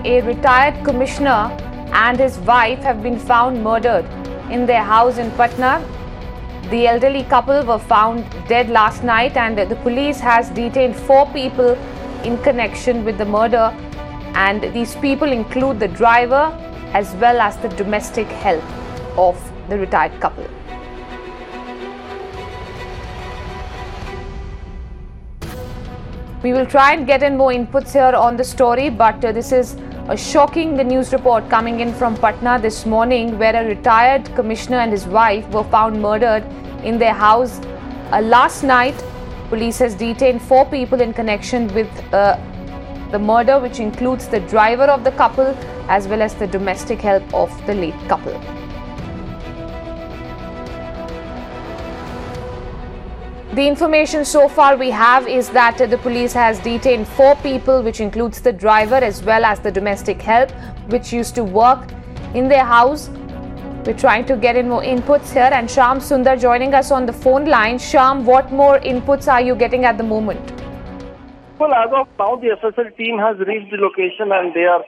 A retired commissioner and his wife have been found murdered in their house in Patna. The elderly couple were found dead last night, and the police has detained 4 people in connection with the murder, and these people include the driver as well as the domestic help of the retired couple. We will try and get in more inputs here on the story, but this is a shocking news report coming in from Patna this morning, where a retired commissioner and his wife were found murdered in their house last night. Police has detained 4 people in connection with the murder, which includes the driver of the couple as well as the domestic help of the late couple. The information so far we have is that the police has detained 4 people, which includes the driver as well as the domestic help, which used to work in their house. We're trying to get in more inputs here, and Sham Sundar joining us on the phone line. Sham, what more inputs are you getting at the moment? Well, as of now, the SSL team has reached the location and they are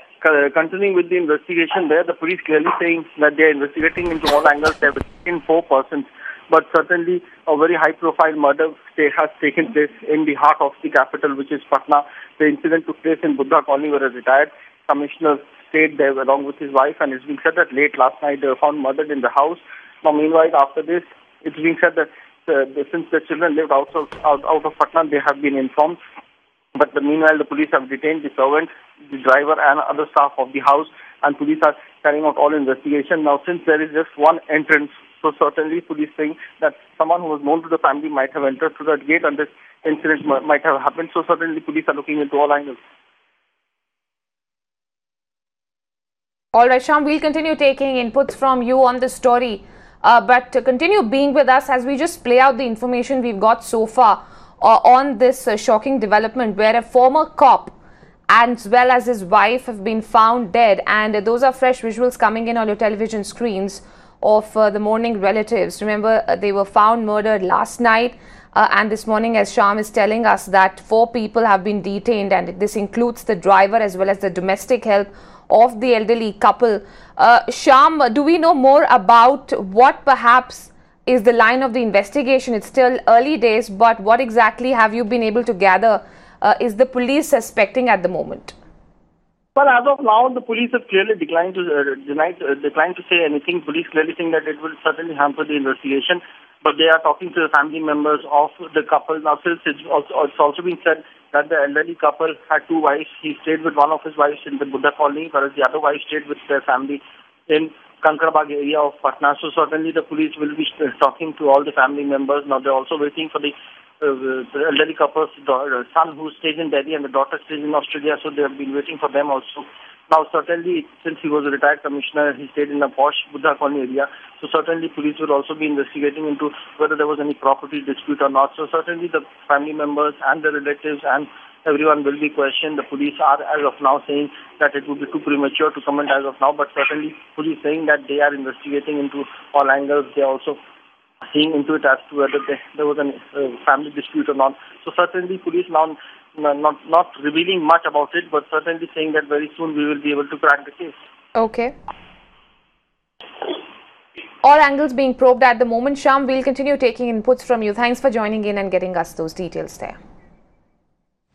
continuing with the investigation there. The police clearly saying that they are investigating into all angles. They have taken 4 persons. But certainly a very high-profile murder has taken place in the heart of the capital, which is Patna. The incident took place in Buddha Colony, where a retired commissioner stayed there along with his wife, and it's been said that late last night they were found murdered in the house. Now, meanwhile, after this, it's being said that since the children lived out of Patna, they have been informed. But meanwhile, the police have detained the servant, the driver, and other staff of the house, and police are carrying out all investigation. Now, since there is just one entrance, so certainly police saying that someone who was known to the family might have entered through that gate and this incident might have happened. So certainly police are looking into all angles. All right, Sham, we'll continue taking inputs from you on this story, but continue being with us as we just play out the information we've got so far on this shocking development, where a former cop as well as his wife have been found dead, and those are fresh visuals coming in on your television screens of the mourning relatives. Remember, they were found murdered last night, and this morning, as Sham is telling us, that 4 people have been detained, and this includes the driver as well as the domestic help of the elderly couple. Sham, do we know more about what perhaps is the line of the investigation? It's still early days, but what exactly have you been able to gather is the police suspecting at the moment? Well, as of now, the police have clearly declined to say anything. Police clearly saying that it will certainly hamper the investigation, but they are talking to the family members of the couple. Now, since it's also been said that the elderly couple had 2 wives. He stayed with one of his wives in the Buddha Colony, whereas the other wife stayed with their family in Kankarabagh area of Patna. So certainly the police will be talking to all the family members. Now, they're also waiting for the elderly couple's son who stays in Delhi and the daughter stays in Australia, so they have been waiting for them also. Now, certainly, since he was a retired commissioner, he stayed in a posh Buddha Colony area, so certainly police will also be investigating into whether there was any property dispute or not. So certainly the family members and the relatives and everyone will be questioned. The police are, as of now, saying that it would be too premature to comment as of now, but certainly police saying that they are investigating into all angles. They are also seeing into it as to whether there was a family dispute or not. So certainly police now not revealing much about it, but certainly saying that very soon we will be able to crack the case. Okay. All angles being probed at the moment. Sham, we'll continue taking inputs from you. Thanks for joining in and getting us those details there.